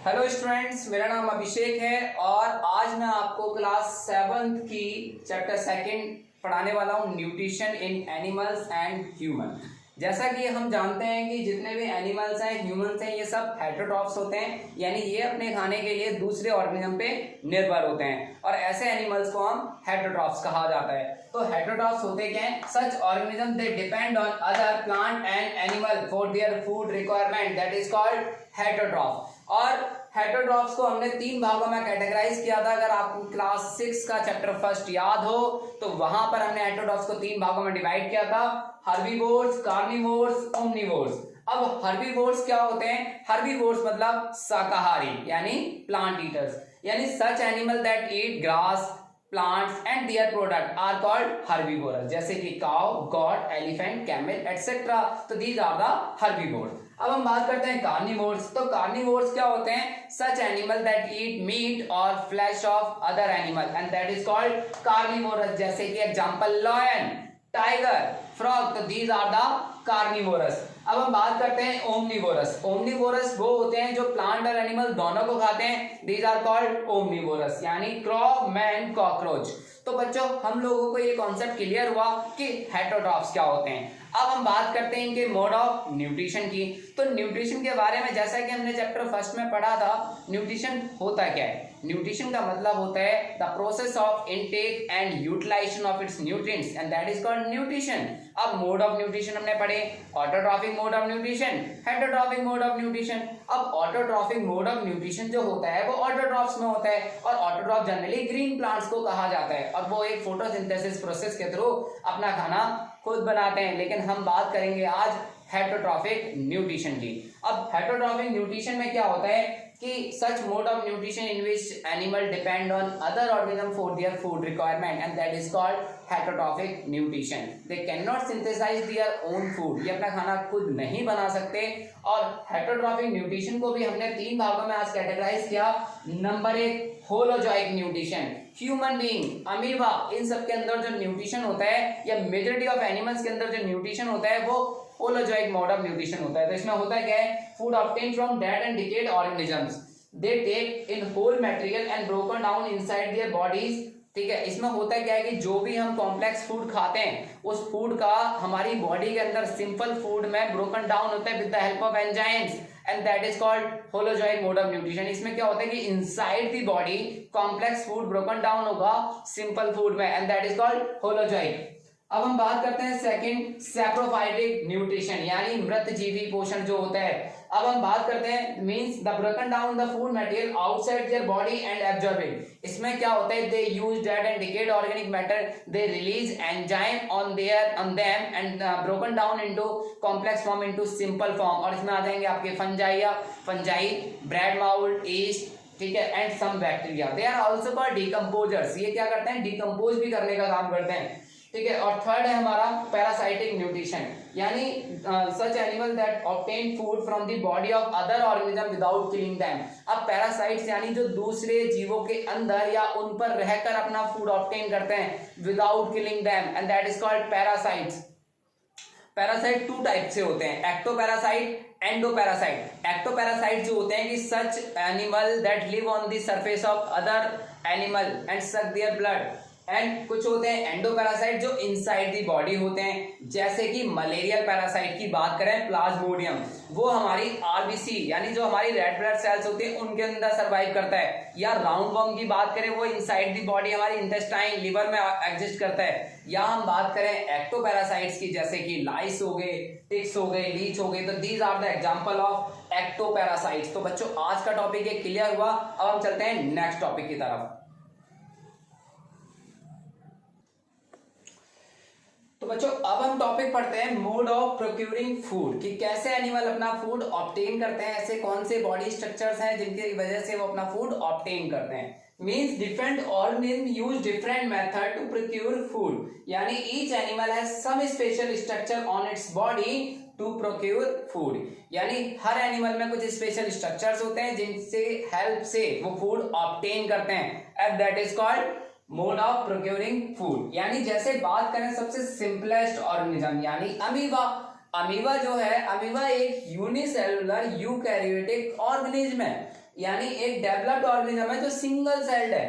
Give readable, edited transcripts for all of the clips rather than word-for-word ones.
Hello students, मेरा नाम अभिषेक है और आज मैं आपको क्लास 7th की चैप्टर सेकंड पढ़ाने वाला हूँ, nutrition in animals and human. जैसा कि हम जानते हैं कि जितने भी एनिमल्स हैं, ह्यूमंस हैं, ये सब हेटेरोट्रॉफ्स होते हैं, यानी ये अपने खाने के लिए दूसरे ऑर्गेनिज्म पे निर्भर होते हैं और ऐसे एनिमल्स को हम हेटेरोट्रॉफ्स कहा जाता है। तो हेटेरोट्रॉफ्स होते क्या हैं? Such organism they depend on other plant and animal for their food requirement, that is called heterotroph. और हेटेरोट्रॉफ्स को हमने 3 भागों में कैटेगराइज किया था। अगर आपको क्लास 6 का चैप्टर फर्स्ट याद हो तो वहां पर हमने हेटेरोट्रॉफ्स को 3 भागों में डिवाइड किया था, हर्बीवोर्स, कार्निवोर्स, ओमनिवोर्स। अब हर्बीवोर्स क्या होते हैं? हर्बीवोर्स मतलब शाकाहारी यानी प्लांट ईटर्स, यानी such animal that eat grass, plants and their product are called herbivores, जैसे कि cow, goat, elephant, camel, etc. तो these are the herbivores। अब हम बात करते हैं कार्निवोर्स। तो कार्निवोर्स क्या होते हैं? सच एनिमल दैट ईट मीट और flash of other animal and that is called carnivorous, जैसे कि एग्जांपल लायन, टाइगर, फ्रॉग। तो दीज आर द कार्निवोरस। अब हम बात करते हैं ओमनिवोरस। ओमनिवोरस वो होते हैं जो प्लांट और एनिमल दोनों को खाते हैं। दीज आर कॉल्ड ओमनिवोरस, यानी क्रॉ, मैन, कॉकरोच। तो बच्चों, हम लोगों को ये कॉन्सेप्ट क्लियर हुआ कि हेटेरोट्रॉफ्स क्या होते हैं। अब हम बात करते हैं इनके मोड ऑफ न्यूट्रिशन की। तो न्यूट्रिशन के बारे में जैसा कि हमने चैप्टर फर्स्ट में पढ़ा था, न्यूट्रिशन होता क्या है? न्यूट्रिशन का मतलब होता है the process of intake and utilisation of its nutrients and that is called nutrition. अब मोड ऑफ न्यूट्रिशन हमने पढ़े, autotrophic mode of nutrition, heterotrophic mode of nutrition. अब ऑटोट्रॉफिक मोड ऑफ न्यूट्रिशन जो होता है वो ऑटोट्रॉफ्स में होता है और ऑटोट्रॉफ जनरली ग्रीन प्लांट्स को कहा जाता है और वो एक फोटोसिंथेसिस प्रोसेस के थ्रू अपना खाना खुद बनाते हैं। लेकिन हम बात करेंगे आज हेटेरोट्रॉफिक न्यूट्रिशन की। अब हेटेरोट्रॉफिक न्यूट्रिशन में क्या होता है कि such mode of nutrition in which animal depend on other organism for their food requirement and that is called heterotrophic nutrition. They can not synthesise their own food, ये अपना खाना खुद नहीं बना सकते। और हेटेरोट्रॉफिक न्यूट्रिशन को भी हमने 3 भागों में आज कैटेगराइज किया। Number 1 holozoic nutrition, human being, amoeba, इन सब के अंदर जो न्यूट्रिशन होता है या मेजॉरिटी ऑफ एनिमल्स के अंदर जो न्यूट्रिशन होता है वो होलोजॉइक मोड ऑफ न्यूट्रिशन होता है। तो इसमें होता क्या है? Food obtain from dead and decayed organisms, they take in whole material and broken down inside their bodies. ठीक है, इसमें होता क्या है कि जो भी हम कॉम्प्लेक्स फूड खाते हैं उस फूड का हमारी बॉडी के अंदर सिंपल फूड में ब्रोकन डाउन होता है with the help of enzymes and that is called holozoic mode of nutrition. इसमें क्या होता है कि inside the body complex food broken down होगा सिंपल फूड में and that is called holozoic. अब हम बात करते हैं सेकंड, सैप्रोफाइटिक न्यूट्रिशन, यानी मृत जीवी पोषण जो होता है। अब हम बात करते हैं means the broken down the food material outside their body and absorb it. इसमें क्या होता है? They use dead and decayed organic matter, they release enzyme on them and broken down into complex form into simple form. और इसमें आ जाएंगे आपके fungi, bread mould, yeast, ठीक है, and some bacteria. They are also called decomposers. ये क्या करते हैं? डिकम्पोज भी करने का काम करते हैं। ठीक है, और थर्ड है हमारा पैरासाइटिक न्यूट्रिशन, यानी such animal that obtain food from the body of other organism without killing them. अब पैरासाइट्स यानी जो दूसरे जीवों के अंदर या उन पर रहकर अपना फूड ऑब्टेन करते हैं without killing them and that is called parasites. Parasite 2 type से होते हैं, एक्टोपैरासाइट, एंडोपैरासाइट। एक्टोपैरासाइट जो होते हैं कि such animal that live on the surface of other animal and suck their blood. And कुछ होते हैं एंडोपैरासाइट जो इनसाइड दी बॉडी होते हैं, जैसे कि मलेरियल पैरासाइट की बात करें, प्लाज्मोडियम, वो हमारी आरबीसी यानी जो हमारी रेड ब्लड सेल्स होती है उनके अंदर सर्वाइव करता है। या राउंड वॉर्म की बात करें, वो इनसाइड दी बॉडी हमारी इंटेस्टाइन, लिवर में एग्जिस्ट करता है। या हम बात करें एक्टोपैरासाइट्स की, जैसे कि लाइस हो गए, टिक्स हो गए, लीच हो गए, तो these are the example of ectoparasites. तो बच्चों, आज का टॉपिक ये क्लियर हुआ। अब हम चलते हैं नेक्स्ट टॉपिक की तरफ। तो बच्चों, अब हम टॉपिक पढ़ते हैं मोड ऑफ प्रोक्यूरिंग फूड, कि कैसे एनिमल अपना फूड ऑब्टेन करते हैं, ऐसे कौन से बॉडी स्ट्रक्चर्स हैं जिनकी वजह से वो अपना फूड ऑब्टेन करते हैं। Means different organism use different method to procure food, यानी each animal has some special structure on its body to procure food, यानी हर एनिमल में कुछ स्पेशल स्ट्रक्चर्स होते हैं जिनसे हेल्प से वो फूड ऑब्टेन करते हैं and that is called mode of procuring food. यानी जैसे बात करें सबसे सिंपलेस्ट ऑर्गेनिज्म यानी अमीबा। अमीबा जो है, अमीबा एक यूनिसेलुलर यूकैरियोटिक ऑर्गेनिज्म है। यानी एक डेवलप्ड ऑर्गेनिज्म है जो सिंगल सेल्ड है,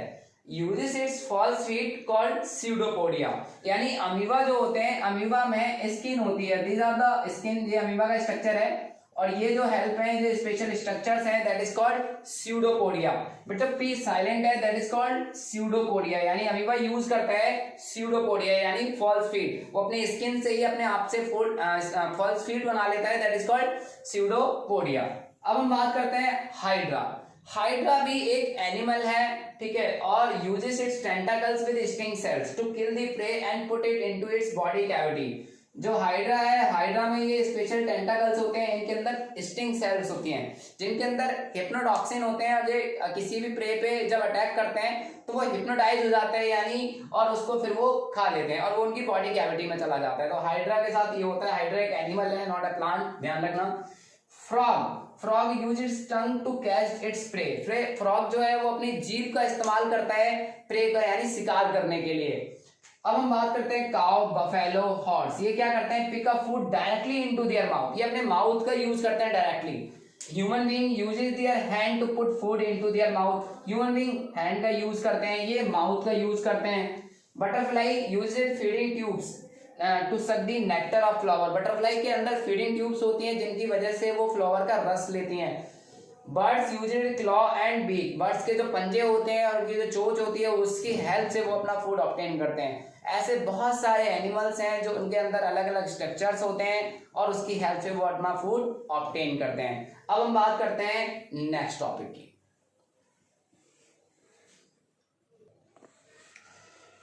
uses its false feet called pseudopodia. यानी अमीबा जो होते हैं, अमीबा में स्किन होती है, दीज आर द स्किन, ये अमीबा का स्ट्रक्चर है, और ये जो हेल्प है, जो स्पेशल स्ट्रक्चर्स हैं, that is called pseudopodia. But जब पी साइलेंट है, दैट इज कॉल्ड स्यूडोपोडिया। यानी अमीबा यूज करता है स्यूडोपोडिया यानी फॉल्स फीट, वो अपनी स्किन से ही अपने आप से फॉल्स फीट बना लेता है, दैट इज कॉल्ड स्यूडोपोडिया। अब हम बात करते हैं हाइड्रा। हाइड्रा भी एक एनिमल है, ठीक है, और uses its tentacles with sting cells to kill the prey and put it into its body cavity. जो हाइड्रा है, हाइड्रा में ये स्पेशल टेंटाकल्स होते हैं, इनके अंदर स्टिंग सेल्स होती हैं जिनके अंदर हिप्नोटॉक्सिन होते हैं, और ये किसी भी प्रे पे जब अटैक करते हैं तो वो हिप्नोटाइज हो जाते हैं यानी, और उसको फिर वो खा लेते हैं और वो उनकी बॉडी कैविटी में चला जाता है। तो हाइड्रा के साथ ये होता है। हाइड्रा एक एनिमल है, नॉट अ प्लांट, ध्यान रखना। Frog use its tongue to catch its prey. Frog जो है वो अपनी जीभ का इस्तेमाल करता है प्रे का यानी शिकार करने के लिए। अब हम बात करते हैं काउ, बफेलो, हॉर्स। ये क्या करते हैं? Pick up food directly into their mouth, ये अपने माउथ का यूज करते हैं directly. Human being uses their hand to put food into their mouth. Human being hand का यूज करते हैं, ये माउथ का यूज करते हैं। Butterfly uses feeding tubes to suck the nectar of flower. Butterfly के अंदर फीडिंग ट्यूब्स होती हैं जिनकी वजह से वो फ्लावर का रस लेती हैं। Birds used claw and beak. Birds के जो पंजे होते हैं और उनकी जो चोंच होती है उसकी हेल्प से वो अपना फूड ऑब्टेन करते हैं। ऐसे बहुत सारे एनिमल्स हैं जो उनके अंदर अलग अलग स्ट्रक्चर्स होते हैं और उसकी हेल्प से वो अपना फूड ऑब्टेन करते हैं। अब हम बात करते हैं नेक्स्ट टॉपिक की।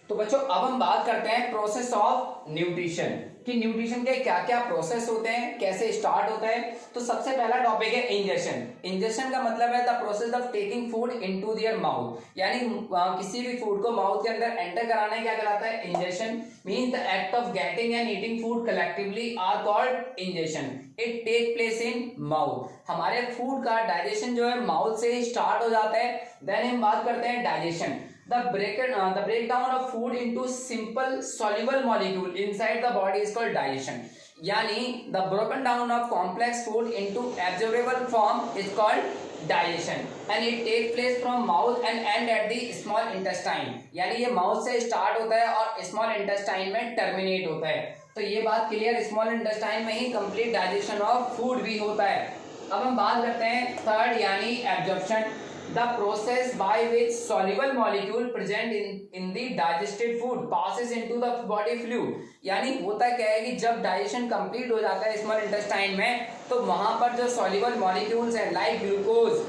तो बच्चों अब हम बात करते हैं प्रोसेस ऑफ न्यूट्रिशन कि न्यूट्रिशन के क्या क्या प्रोसेस होते हैं, कैसे स्टार्ट होता है। तो सबसे पहला टॉपिक है इंजेक्शन। इंजेक्शन का मतलब है the process of taking food into their mouth, यानी किसी भी फूड को माउथ के अंदर एंटर कराना क्या कहलाता है? Ingestion. Mean the act of getting and eating food collectively are called ingestion. It take place in mouth. हमारे फूड का डाइजेशन जो है माउथ से ही स्टार्ट हो जाता है। देन हम बात करते हैं digestion. The breakdown of food into simple soluble molecule inside the body is called digestion. यानी the broken down of complex food into absorbable form is called digestion, and it takes place from mouth and end at the small intestine. यानी ये mouth से start होता है और small intestine में terminate होता है। तो ये बात क्लियर, स्मॉल इंटेस्टाइन में ही कंप्लीट डाइजेशन ऑफ फूड भी होता है। अब हम बात करते हैं थर्ड यानी absorption. The process by which soluble molecule present in the digested food passes into the body fluid। यानी होता क्या है कि जब डाइजेशन कंप्लीट हो जाता है स्मॉल इंटेस्टाइन में तो वहां पर जो soluble molecules हैं like glucose,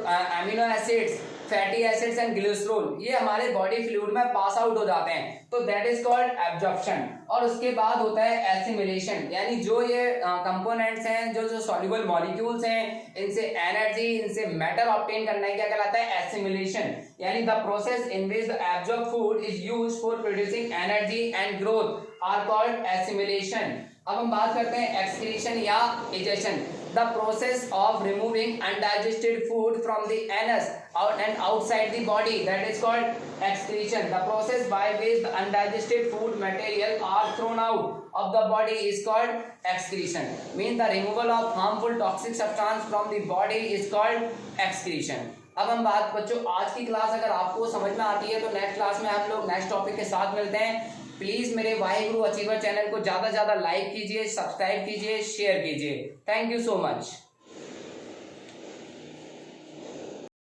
amino acids, fatty acids and glycerol, ये हमारे बॉडी फ्लूइड में पास आउट हो जाते हैं। तो दैट इज कॉल्ड एब्जॉर्प्शन। और उसके बाद होता है एसिमिलेशन, यानी जो ये कंपोनेंट्स हैं, जो सॉल्युबल मॉलिक्यूल्स हैं, इनसे एनर्जी, इनसे मैटर ऑब्टेन करना है क्या कहलाता है? एसिमिलेशन। यानी the process in which the absorb food is used for producing energy and growth are called assimilation. अब हम बात करते हैं एक्सक्रीशन या egestion. The process of removing undigested food from the anus and outside the body, that is called excretion. The process by which the undigested food material are thrown out of the body is called excretion. Means the removal of harmful toxic substance from the body is called excretion. अब हम बात बच्चों आज की class अगर आपको समझ में आती है तो नेक्स्ट क्लास में हम लोग नेक्स्ट टॉपिक के साथ मिलते हैं। प्लीज मेरे वाहिगुरु अचीवर चैनल को ज्यादा से ज्यादा लाइक कीजिए, सब्सक्राइब कीजिए, शेयर कीजिए। Thank you so much.